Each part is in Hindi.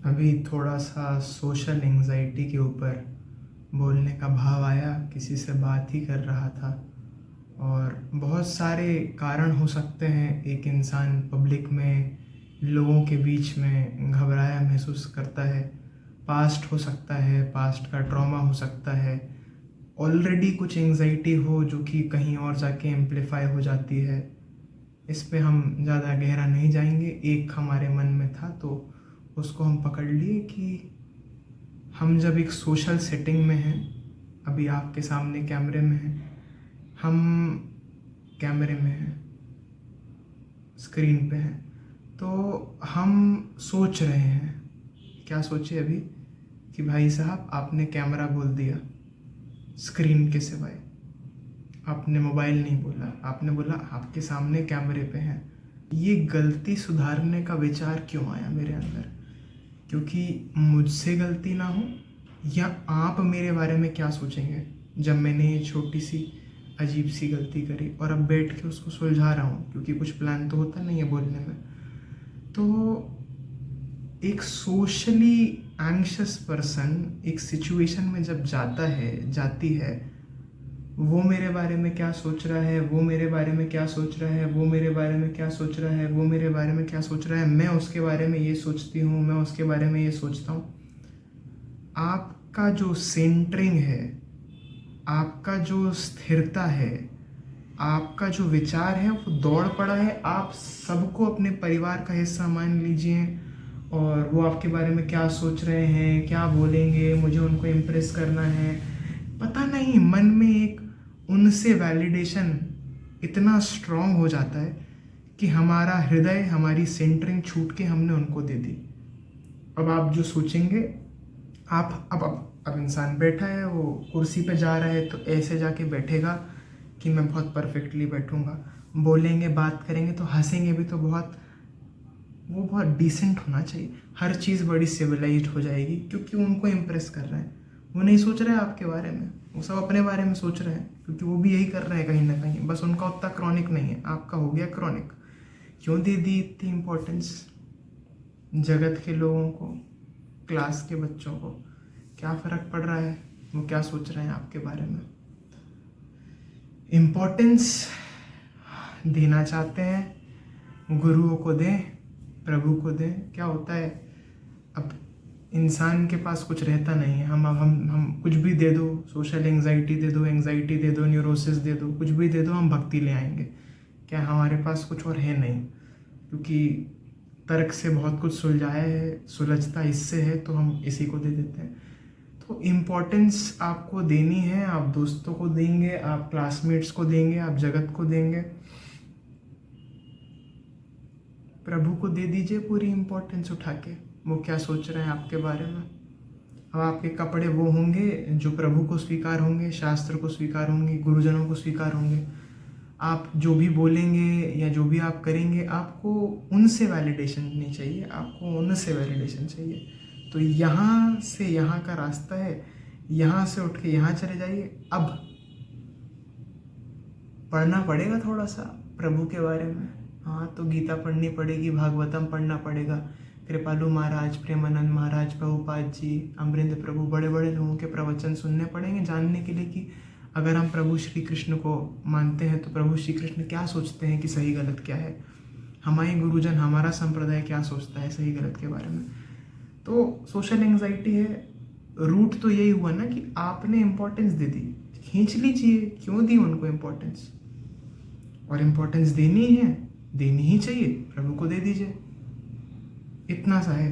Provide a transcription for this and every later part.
अभी थोड़ा सा सोशल एंजाइटी के ऊपर बोलने का भाव आया। किसी से बात ही कर रहा था और बहुत सारे कारण हो सकते हैं। एक इंसान पब्लिक में लोगों के बीच में घबराया महसूस करता है। पास्ट हो सकता है, पास्ट का ट्रॉमा हो सकता है, ऑलरेडी कुछ एंजाइटी हो जो कि कहीं और जाके एम्पलीफाई हो जाती है। इस पे हम ज़्यादा गहरा नहीं जाएंगे। एक हमारे मन में था तो उसको हम पकड़ लिए कि हम जब एक सोशल सेटिंग में हैं, अभी आपके सामने कैमरे में हैं, हम कैमरे में हैं, स्क्रीन पे हैं, तो हम सोच रहे हैं। क्या सोचे अभी कि भाई साहब आपने कैमरा बोल दिया, स्क्रीन के सिवाय आपने मोबाइल नहीं बोला, आपने बोला आपके सामने कैमरे पे हैं। ये गलती सुधारने का विचार क्यों आया मेरे अंदर? क्योंकि मुझसे गलती ना हो, या आप मेरे बारे में क्या सोचेंगे जब मैंने ये छोटी सी अजीब सी गलती करी और अब बैठ के उसको सुलझा रहा हूँ, क्योंकि कुछ प्लान तो होता नहीं है बोलने में। तो एक सोशली एंग्शियस पर्सन एक सिचुएशन में जब जाता है, जाती है, वो मेरे बारे में क्या सोच रहा है, वो मेरे बारे में क्या सोच रहा है, वो मेरे बारे में क्या सोच रहा है, वो मेरे बारे में क्या सोच रहा है, मैं उसके बारे में ये सोचती हूँ, मैं उसके बारे में ये सोचता हूँ। आपका जो सेंटरिंग है, आपका जो स्थिरता है, आपका जो विचार है वो दौड़ पड़ा है। आप सबको अपने परिवार का हिस्सा मान लीजिए और वो आपके बारे में क्या सोच रहे हैं, क्या बोलेंगे, मुझे उनको इम्प्रेस करना है, पता नहीं। मन में एक उनसे वैलिडेशन इतना स्ट्रांग हो जाता है कि हमारा हृदय, हमारी सेंटरिंग छूट के हमने उनको दे दी। अब आप जो सोचेंगे, आप अब इंसान बैठा है, वो कुर्सी पे जा रहा है तो ऐसे जाके बैठेगा कि मैं बहुत परफेक्टली बैठूंगा। बोलेंगे, बात करेंगे तो हंसेंगे भी तो बहुत, वो बहुत डिसेंट होना चाहिए। हर चीज़ बड़ी सिविलाइज्ड हो जाएगी क्योंकि उनको इम्प्रेस कर रहे हैं। वो नहीं सोच रहे हैं आपके बारे में, वो सब अपने बारे में सोच रहे हैं क्योंकि वो भी यही कर रहे हैं कहीं ना कहीं। बस उनका उतना क्रॉनिक नहीं है, आपका हो गया क्रॉनिक। क्यों दे दी इतनी इम्पोर्टेंस जगत के लोगों को, क्लास के बच्चों को? क्या फ़र्क पड़ रहा है वो क्या सोच रहे हैं आपके बारे में? इम्पोर्टेंस देना चाहते हैं, गुरुओं को दें, प्रभु को दें। क्या होता है, अब इंसान के पास कुछ रहता नहीं है। हम कुछ भी दे दो, सोशल एंजाइटी दे दो, न्यूरोसिस दे दो, कुछ भी दे दो, हम भक्ति ले आएंगे। क्या हमारे पास कुछ और है नहीं? क्योंकि तर्क से बहुत कुछ सुलझाया है, सुलझता इससे है तो हम इसी को दे देते हैं। तो इम्पोर्टेंस आपको देनी है, आप दोस्तों को देंगे, आप क्लासमेट्स को देंगे, आप जगत को देंगे, प्रभु को दे दीजिए पूरी इम्पोर्टेंस उठा के। वो क्या सोच रहे हैं आपके बारे में? अब आपके कपड़े वो होंगे जो प्रभु को स्वीकार होंगे, शास्त्र को स्वीकार होंगे, गुरुजनों को स्वीकार होंगे। आप जो भी बोलेंगे या जो भी आप करेंगे, आपको उनसे वैलिडेशन नहीं चाहिए, आपको उनसे वैलिडेशन चाहिए। तो यहाँ से यहाँ का रास्ता है, यहाँ से उठ के यहाँ चले जाइए। अब पढ़ना पड़ेगा थोड़ा सा प्रभु के बारे में। हाँ, तो गीता पढ़नी पड़ेगी, भागवतम पढ़ना पड़ेगा, कृपालु महाराज, प्रेमानंद महाराज, प्रभुपाद जी, अमरिंद प्रभु, बड़े बड़े लोगों के प्रवचन सुनने पड़ेंगे जानने के लिए कि अगर हम प्रभु श्री कृष्ण को मानते हैं तो प्रभु श्री कृष्ण क्या सोचते हैं कि सही गलत क्या है, हमारे गुरुजन, हमारा संप्रदाय क्या सोचता है सही गलत के बारे में। तो सोशल एंग्जाइटी है, रूट तो यही हुआ ना कि आपने इम्पोर्टेंस दे दी। खींच लीजिए, क्यों दी उनको इम्पोर्टेंस? और इम्पोर्टेंस देनी है, देनी ही चाहिए, प्रभु को दे दीजिए, इतना सा है।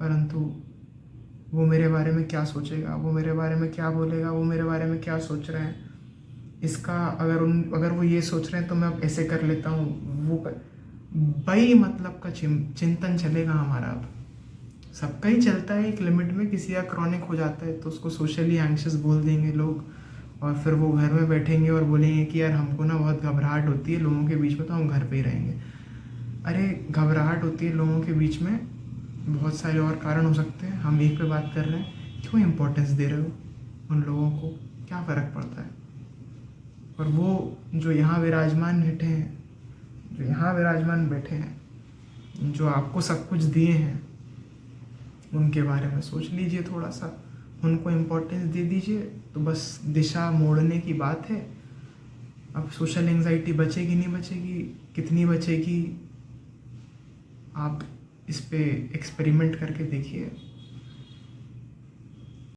परंतु वो मेरे बारे में क्या सोचेगा, वो मेरे बारे में क्या बोलेगा, वो मेरे बारे में क्या सोच रहे हैं, इसका अगर वो ये सोच रहे हैं तो मैं अब ऐसे कर लेता हूँ, वो भाई मतलब का चिंतन चलेगा हमारा। अब सबका ही चलता है एक लिमिट में, किसी का क्रॉनिक हो जाता है तो उसको सोशली एंग्शियस बोल देंगे लोग, और फिर वो घर में बैठेंगे और बोलेंगे कि यार हमको ना बहुत घबराहट होती है लोगों के बीच में, तो हम घर पे ही रहेंगे। अरे घबराहट होती है लोगों के बीच में, बहुत सारे और कारण हो सकते हैं, हम एक पे बात कर रहे हैं। क्यों इम्पोर्टेंस दे रहे हो उन लोगों को? क्या फ़र्क पड़ता है? और वो जो यहाँ विराजमान बैठे हैं, जो यहाँ विराजमान बैठे हैं, जो आपको सब कुछ दिए हैं, उनके बारे में सोच लीजिए, थोड़ा सा उनको इम्पोर्टेंस दे दीजिए, तो बस दिशा मोड़ने की बात है। अब सोशल एंजाइटी बचेगी नहीं बचेगी, कितनी बचेगी, आप इस पे एक्सपेरिमेंट करके देखिए।